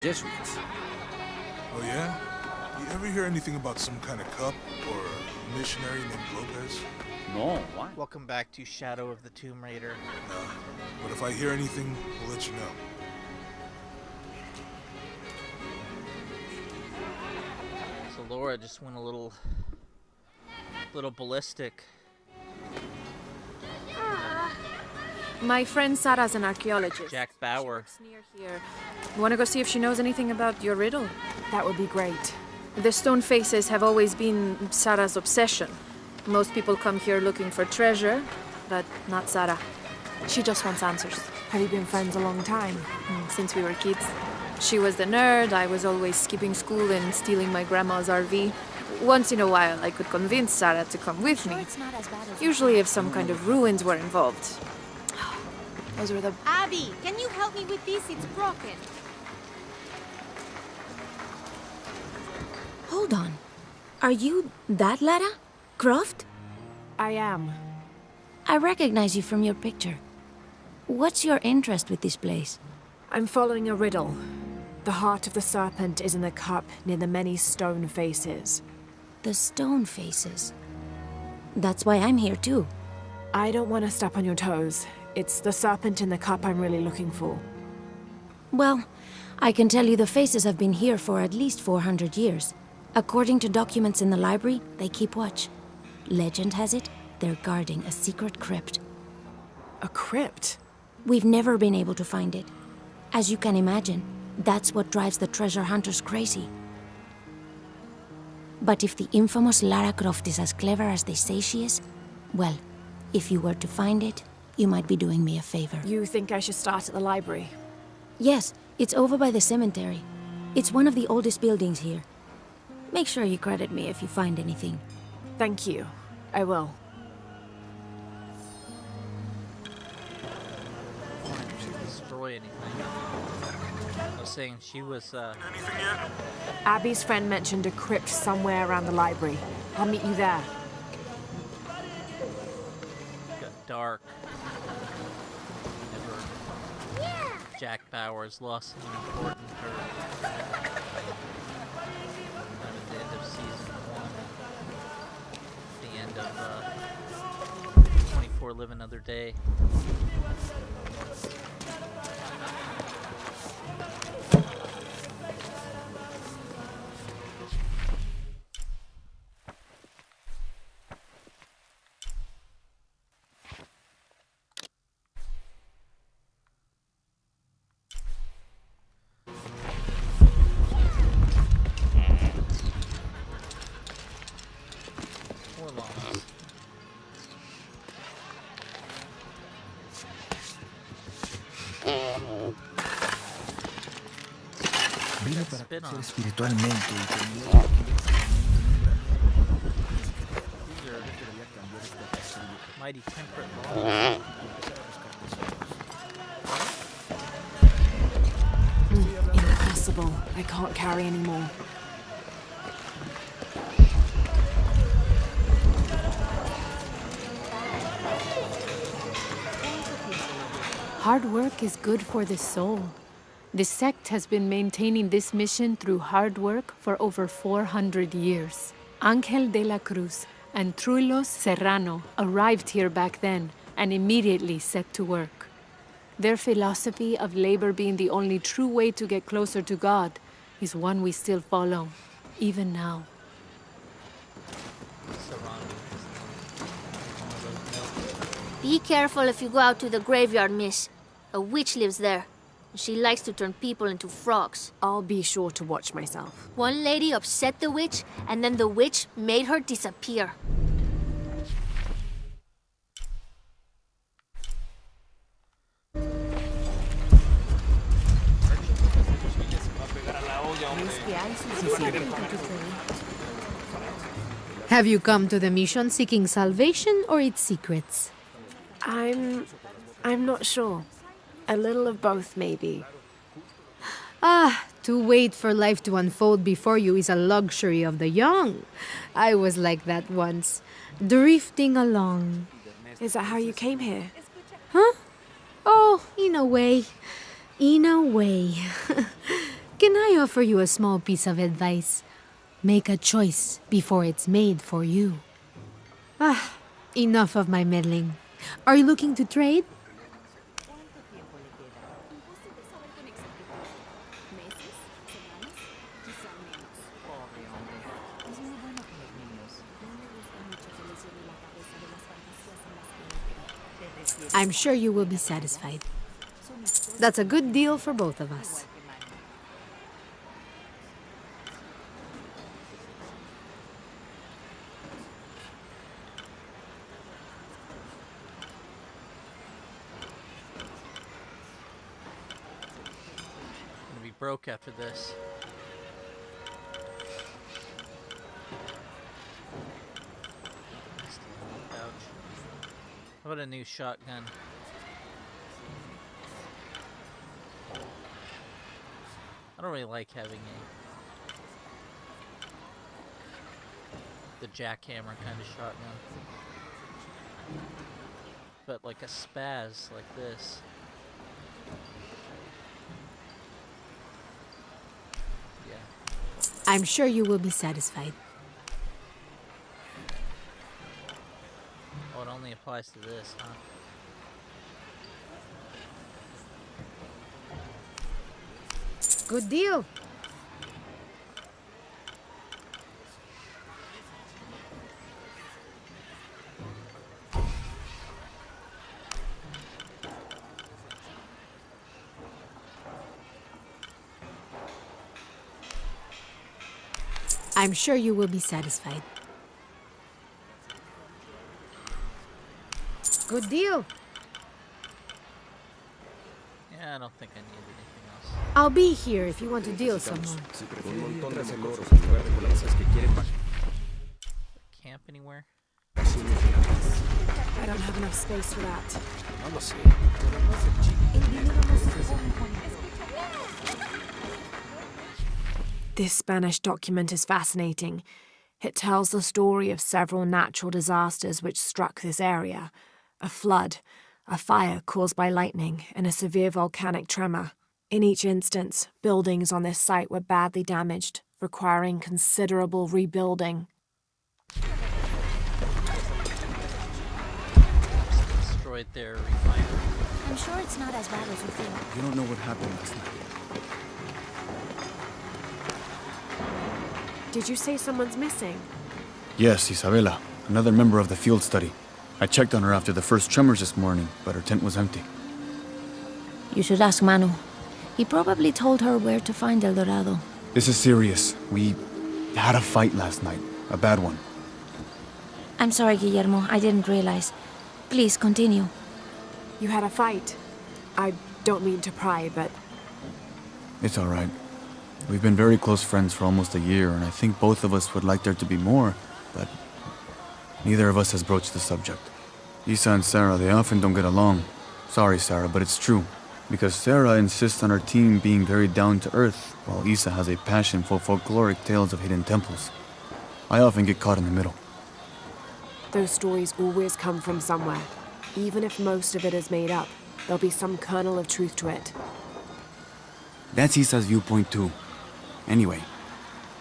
Jesuits. Oh yeah? You ever hear anything about some kind of cup or a missionary named Lopez? No, why? Welcome back to Shadow of the Tomb Raider. Nah. But if I hear anything, we'll let you know. So Laura just went a little ballistic. My friend Sarah's an archaeologist. Jack Bauer. Works near here. Want to go see if she knows anything about your riddle? That would be great. The stone faces have always been Sarah's obsession. Most people come here looking for treasure, but not Sarah. She just wants answers. Have you been friends a long time? Since we were kids. She was the nerd, I was always skipping school and stealing my grandma's RV. Once in a while, I could convince Sarah to come with me. Usually if some kind of ruins were involved. Those were the... Abby, can you help me with this? It's broken. Hold on. Are you that Lara? Croft? I am. I recognize you from your picture. What's your interest with this place? I'm following a riddle. The heart of the serpent is in the cup near the many stone faces. The stone faces. That's why I'm here too. I don't want to step on your toes. It's the serpent in the cup I'm really looking for. Well, I can tell you the faces have been here for at least 400 years. According to documents in the library, they keep watch. Legend has it, they're guarding a secret crypt. A crypt? We've never been able to find it. As you can imagine, that's what drives the treasure hunters crazy. But if the infamous Lara Croft is as clever as they say she is, well, if you were to find it, you might be doing me a favor. You think I should start at the library? Yes, it's over by the cemetery. It's one of the oldest buildings here. Make sure you credit me if you find anything. Thank you. I will. Destroy anything. I was saying she was, Anything yet? Abby's friend mentioned a crypt somewhere around the library. I'll meet you there. got dark. Never. Jack Bauer's lost an important her. Not at the end of season 1. The end of 24 Live Another Day. More lawns. Vine Spin para crecer off. espiritualmente y tener These are mighty temperate lawns. Impossible. I can't carry anymore. Hard work is good for the soul. The sect has been maintaining this mission through hard work for over 400 years. Angel de la Cruz and Truilos Serrano arrived here back then and immediately set to work. Their philosophy of labor being the only true way to get closer to God is one we still follow, even now. Be careful if you go out to the graveyard, miss. A witch lives there. She likes to turn people into frogs. I'll be sure to watch myself. One lady upset the witch, and then the witch made her disappear. Have you come to the mission seeking salvation or its secrets? I'm not sure. A little of both, maybe. To wait for life to unfold before you is a luxury of the young. I was like that once, drifting along. Is that how you came here? Huh? Oh, in a way. In a way. Can I offer you a small piece of advice? Make a choice before it's made for you. Enough of my meddling. Are you looking to trade? I'm sure you will be satisfied. That's a good deal for both of us. I'm gonna be broke after this. Still in the pouch. How about a new shotgun? I don't really like having the jackhammer kind of shotgun. But like a spaz like this. Yeah. I'm sure you will be satisfied. Oh, it only applies to this, huh? Good deal. I'm sure you will be satisfied. Good deal. Yeah, I don't think I need anything else. I'll be here if you want to deal some more. Camp anywhere? I don't have enough space for that. This Spanish document is fascinating. It tells the story of several natural disasters which struck this area. A flood, a fire caused by lightning, and a severe volcanic tremor. In each instance, buildings on this site were badly damaged, requiring considerable rebuilding. Destroyed their refinery. I'm sure it's not as bad as you think. You don't know what happened last night. Did you say someone's missing? Yes, Isabela, another member of the field study. I checked on her after the first tremors this morning, but her tent was empty. You should ask Manu. He probably told her where to find El Dorado. This is serious. We had a fight last night. A bad one. I'm sorry, Guillermo. I didn't realize. Please, continue. You had a fight. I don't mean to pry, but It's all right. We've been very close friends for almost a year, and I think both of us would like there to be more, but neither of us has broached the subject. Isa and Sarah, they often don't get along. Sorry, Sarah, but it's true. Because Sarah insists on her team being very down to earth, while Isa has a passion for folkloric tales of hidden temples. I often get caught in the middle. those stories always come from somewhere. Even if most of it is made up, there'll be some kernel of truth to it. That's Isa's viewpoint too. Anyway,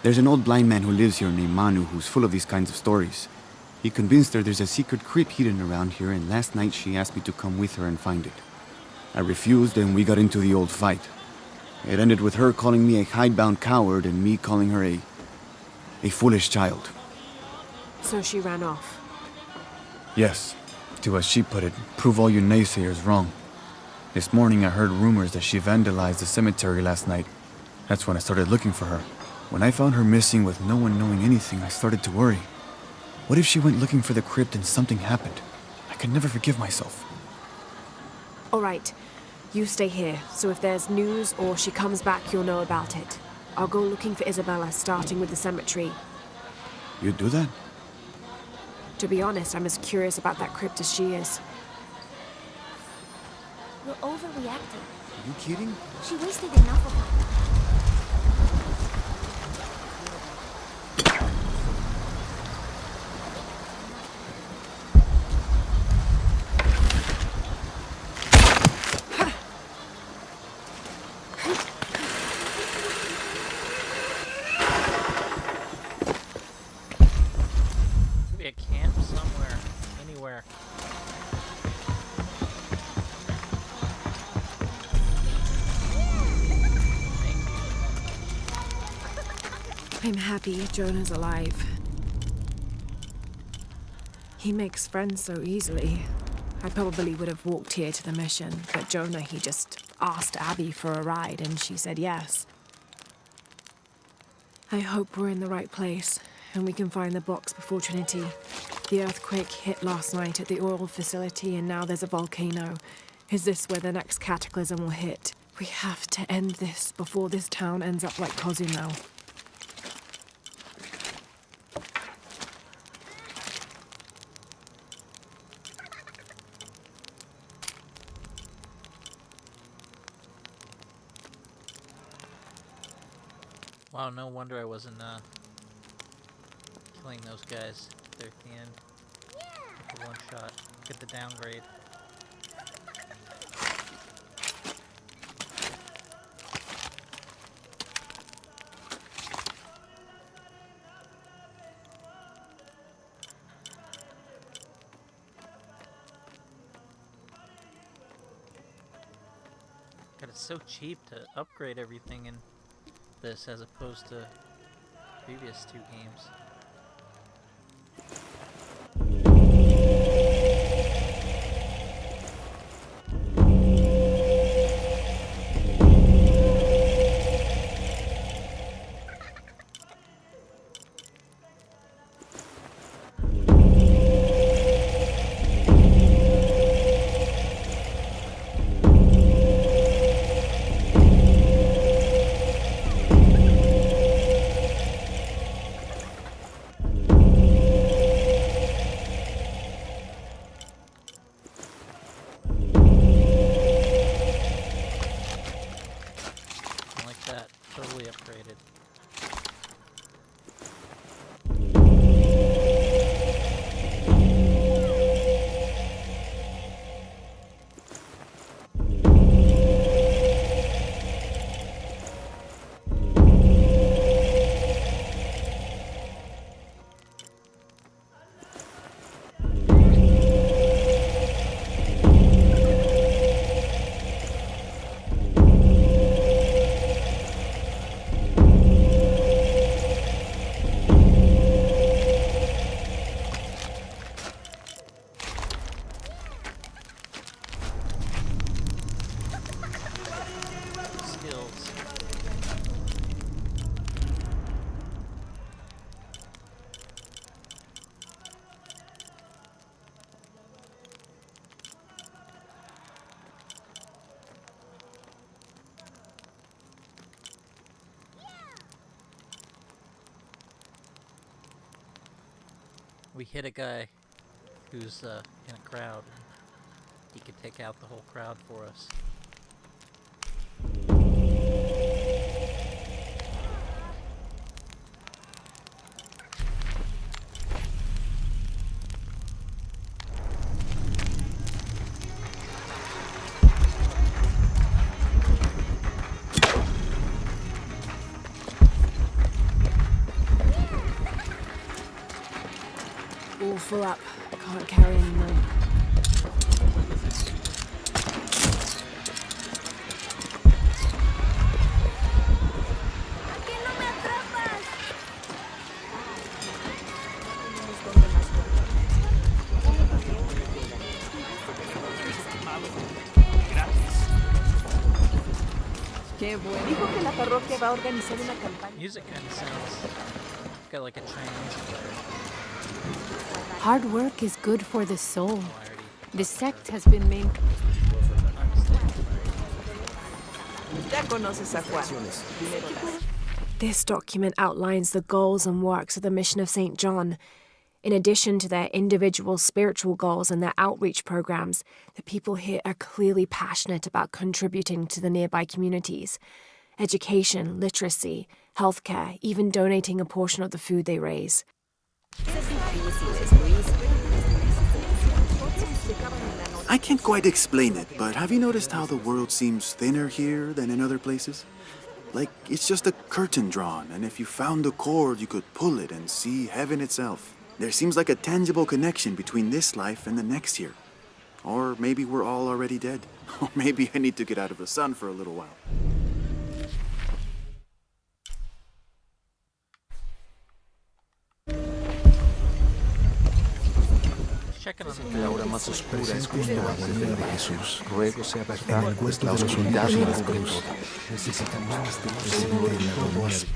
there's an old blind man who lives here named Manu who's full of these kinds of stories. He convinced her there's a secret crypt hidden around here, and last night she asked me to come with her and find it. I refused, and we got into the old fight. It ended with her calling me a hidebound coward and me calling her a foolish child. So she ran off. Yes, to as she put it, prove all you naysayers wrong. This morning I heard rumors that she vandalized the cemetery last night. That's when I started looking for her. When I found her missing with no one knowing anything, I started to worry. What if she went looking for the crypt and something happened? I could never forgive myself. All right, you stay here, so if there's news or she comes back, you'll know about it. I'll go looking for Isabella, starting with the cemetery. You do that? To be honest, I'm as curious about that crypt as she is. You're overreacting. Are you kidding? She wasted enough of it. I'm happy Jonah's alive. He makes friends so easily. I probably would have walked here to the mission, but Jonah, he just asked Abby for a ride and she said yes. I hope we're in the right place and we can find the box before Trinity. The earthquake hit last night at the oil facility and now there's a volcano. Is this where the next cataclysm will hit? We have to end this before this town ends up like Cozumel. Wow, no wonder I wasn't killing those guys there at the end. With the one shot. Get the downgrade. God, it's so cheap to upgrade everything in this as opposed to previous two games. Totally upgraded. We hit a guy who's in a crowd. He could take out the whole crowd for us. All full up. Can't carry anymore. Qué bueno. Dijo que la parroquia va a organizar una campaña. Music kind of sounds got like a Chinese player. Hard work is good for the soul. The sect has been made. Ya conoces a Juan. This document outlines the goals and works of the mission of St. John. In addition to their individual spiritual goals and their outreach programs, the people here are clearly passionate about contributing to the nearby communities. Education, literacy, healthcare, even donating a portion of the food they raise. I can't quite explain it, but have you noticed how the world seems thinner here than in other places? Like it's just a curtain drawn, and if you found a cord, you could pull it and see heaven itself. There seems like a tangible connection between this life and the next here. Or maybe we're all already dead. Or maybe I need to get out of the sun for a little while. checking on Que la hora más oscura es justo antes de que Jesús. Ruego sea verdad, pues la oscuridad no cubre todo. Necesitamos que esté seguro de todo así.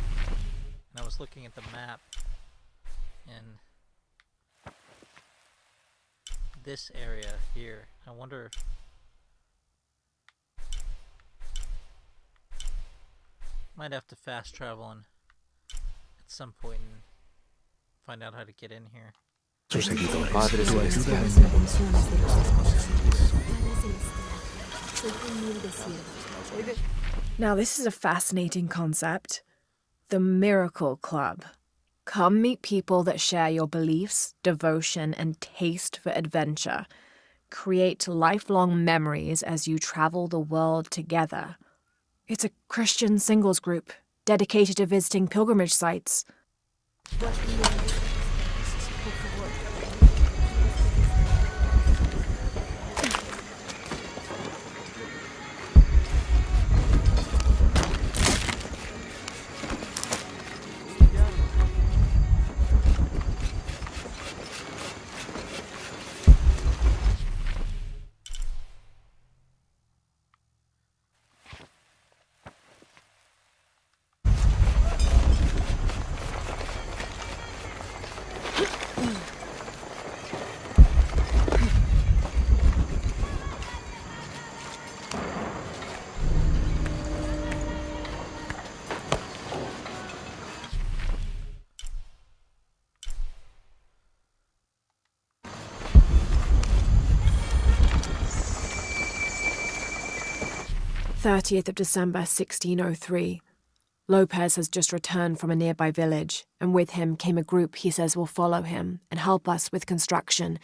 And I was looking at the map, and this area here, I wonder. Might have to fast travel and at some point and find out how to get in here. Sus seguidores. Padre celestial. Now, this is a fascinating concept. The Miracle Club. Come meet people that share your beliefs, devotion, and taste for adventure. Create lifelong memories as you travel the world together. It's a Christian singles group dedicated to visiting pilgrimage sites. "30th of December, 1603. Lopez has just returned from a nearby village, and with him came a group he says will follow him and help us with construction.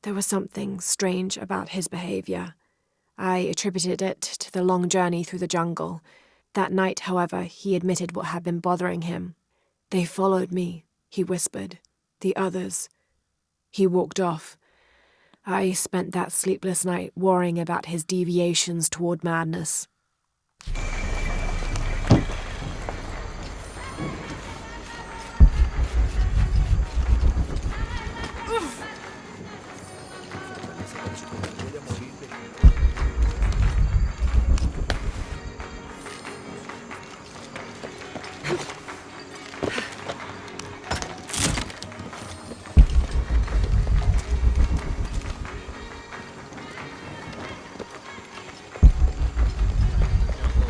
There was something strange about his behavior. I attributed it to the long journey through the jungle. That night, however, he admitted what had been bothering him. 'They followed me,' he whispered. 'The others.' He walked off. I spent that sleepless night worrying about his deviations toward madness."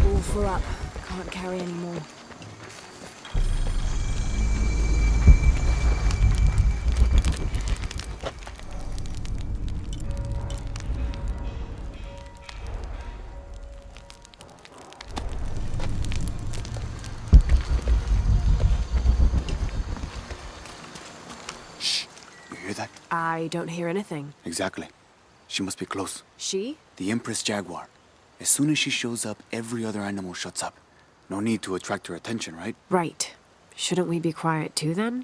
All full up. Can't carry any more. Shh. You hear that? I don't hear anything. Exactly. She must be close. She? The Empress Jaguar. As soon as she shows up, every other animal shuts up. No need to attract her attention, right? Right. Shouldn't we be quiet too, then?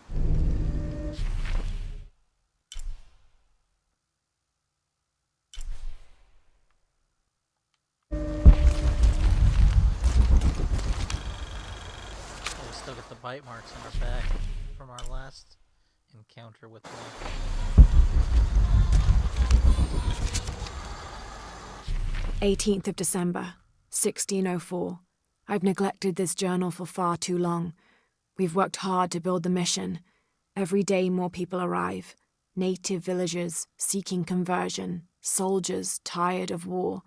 Oh, we still got the bite marks on our back from our last encounter with them. 18th of December, 1604. I've neglected this journal for far too long. We've worked hard to build the mission. Every day more people arrive. Native villagers seeking conversion, soldiers tired of war,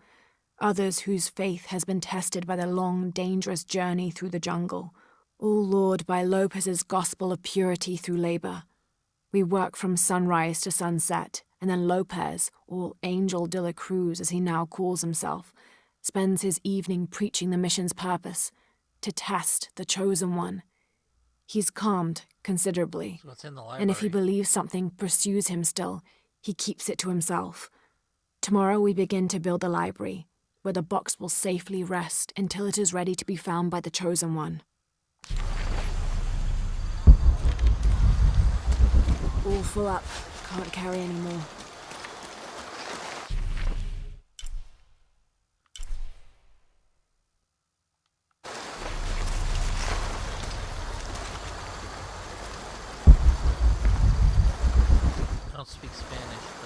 others whose faith has been tested by the long, dangerous journey through the jungle, all lured by Lopez's gospel of purity through labor. We work from sunrise to sunset, and then Lopez, or Angel de la Cruz as he now calls himself, spends his evening preaching the mission's purpose, to test the chosen one. He's calmed considerably, So it's in the and if he library. believes something pursues him still, he keeps it to himself. Tomorrow we begin to build the library, where the box will safely rest until it is ready to be found by the chosen one. All full up. Can't carry any more. I don't speak Spanish.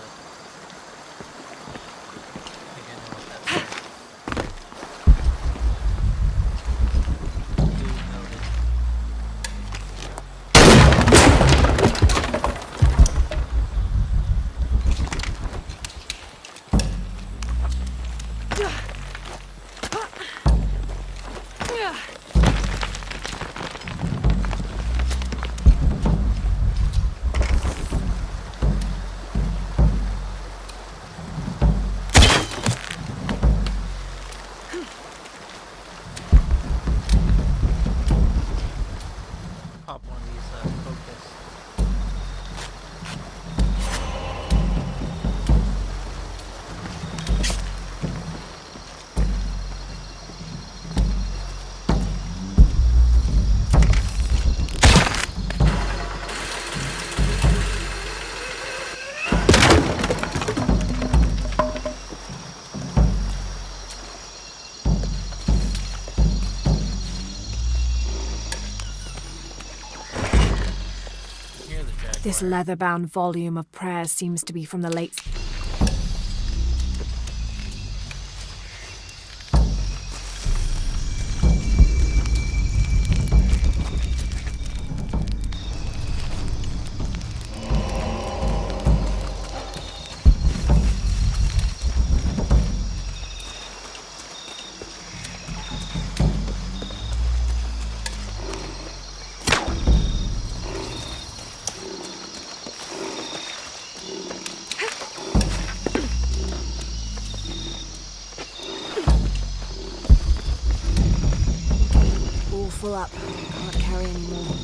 pop one of these focus. This leather-bound volume of prayers seems to be from the late... Full up. Can't carry any more.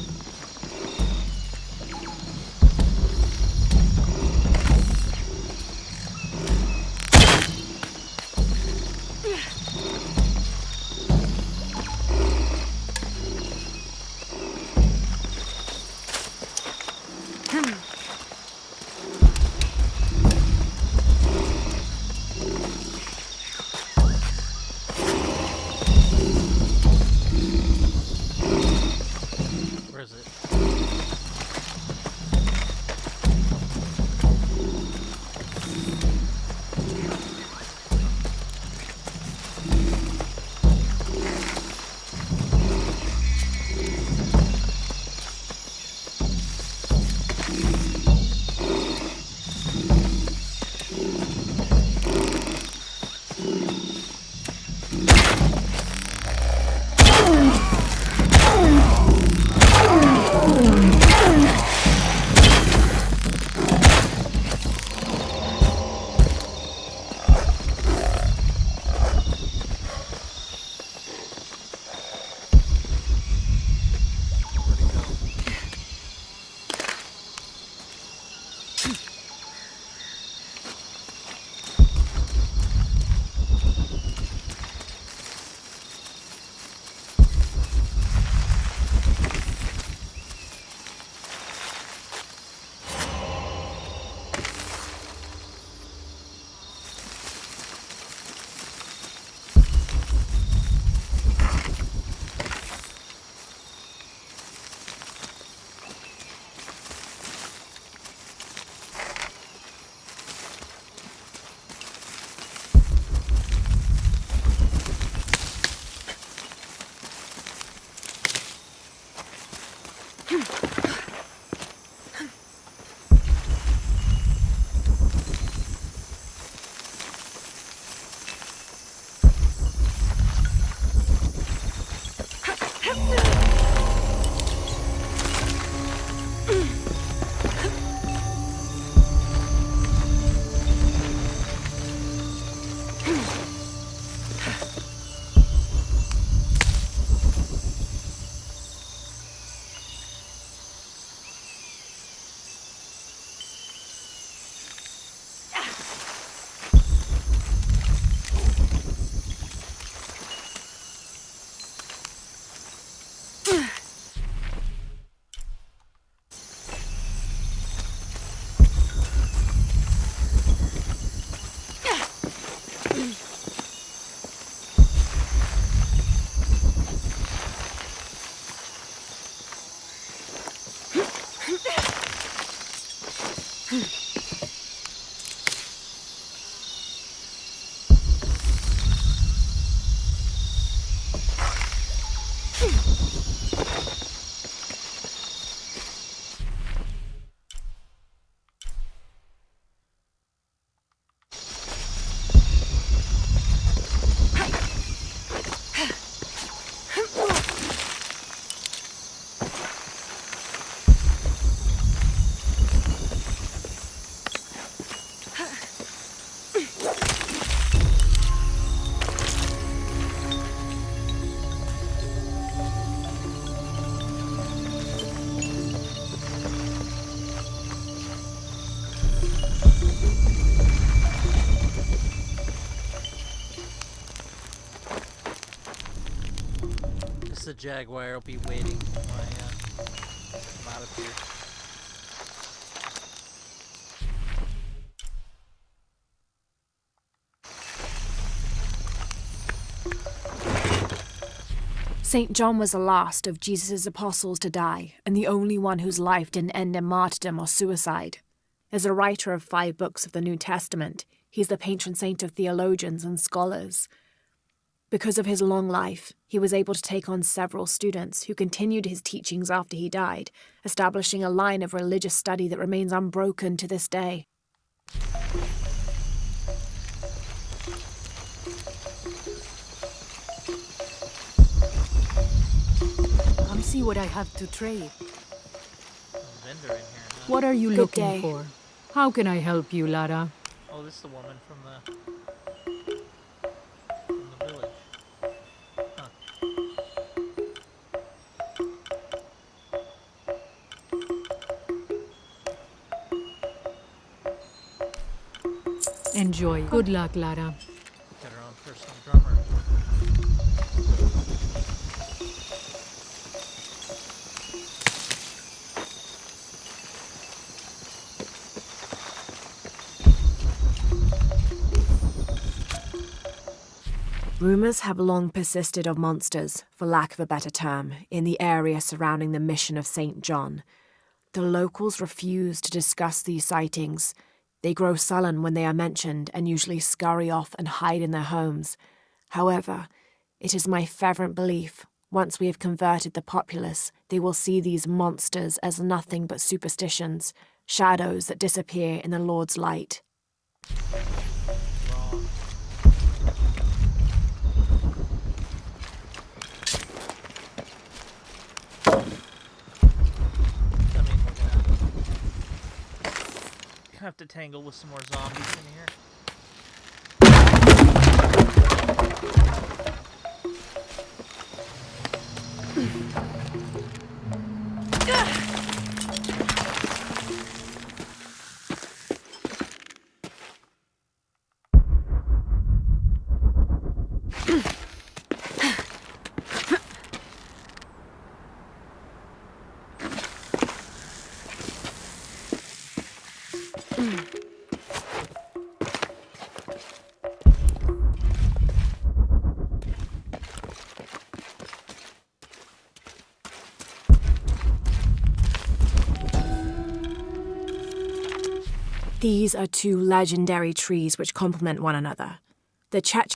Where is it? jaguar will be waiting when I come out of here. St. John was the last of Jesus' apostles to die, and the only one whose life didn't end in martyrdom or suicide. As a writer of 5 books of the New Testament, he's the patron saint of theologians and scholars. Because of his long life, he was able to take on several students who continued his teachings after he died, establishing a line of religious study that remains unbroken to this day. Come see what I have to trade. Vendor in here, huh? What are you Good looking day. for? How can I help you, Lara? Oh, this is the woman from the village. Huh. Enjoy. Good luck, Lara. Got her own personal drummer. Rumours have long persisted of monsters, for lack of a better term, in the area surrounding the mission of St. John. The locals refuse to discuss these sightings. They grow sullen when they are mentioned and usually scurry off and hide in their homes. However, it is my fervent belief, once we have converted the populace, they will see these monsters as nothing but superstitions, shadows that disappear in the Lord's light. Wrong. I mean, we're gonna have to tangle with some more zombies in here. These are 2 legendary trees which complement one another. The Chech...